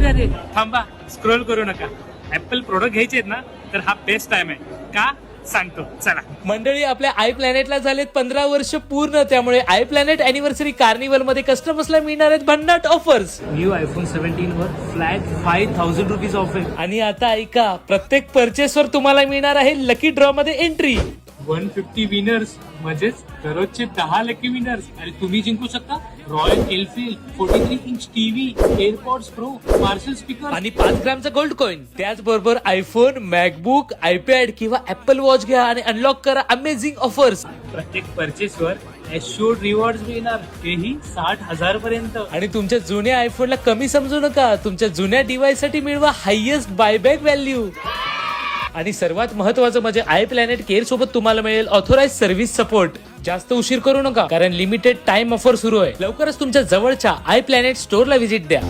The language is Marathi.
अरे थांबा, स्क्रोल करू नका. ऍपल प्रोडक्ट घ्यायचे आहेत ना, तर हा बेस्ट टाइम आहे. का सांगतो, चला. मंडळी, आपल्या आय प्लॅनेटला झालेत 15 वर्ष पूर्ण. त्यामुळे आय प्लॅनेट अॅनिव्हर्सरी कार्निवल मध्ये कस्टमर्सला मिळणार आहेत भन्नाट ऑफर्स. न्यू आयफोन 17 वर फ्लॅट 5,000 रुपीज ऑफ आहे. आणि आता ऐका, प्रत्येक परचेस वर तुम्हाला मिळणार आहे लकी ड्रॉ मध्ये एंट्री. 150 विनर्स म्हणजेच दररोजचे 10 लकी विनर्स. आणि तुम्ही जिंकू शकता Royal Enfield 43 inch TV, AirPods Pro, Marshall speaker आणि 5 ग्रामचा गोल्ड कॉइन. त्याचबरोबर आयफोन, मॅकबुक, आयपॅड किंवा ऍपल वॉच घ्या आणि अनलॉक करा अमेझिंग ऑफर्स. प्रत्येक परचेस वर एश्युअर्ड रिवॉर्ड मिळणार, तेही 60,000 पर्यंत. आणि तुमच्या जुन्या आयफोनला कमी समजू नका. तुमच्या जुन्या डिव्हाइस साठी मिळवा हायेस्ट बायबॅक व्हॅल्यू. आणि सर्वात महत्वाचं म्हणजे आय प्लॅनेट केअर सोबत तुम्हाला मिळेल ऑथोराइज सर्व्हिस सपोर्ट. जास्त उशीर करू नका, कारण लिमिटेड टाइम ऑफर सुरू आहे. लवकरच तुमच्या जवळच्या आय प्लॅनेट स्टोअरला व्हिजिट द्या.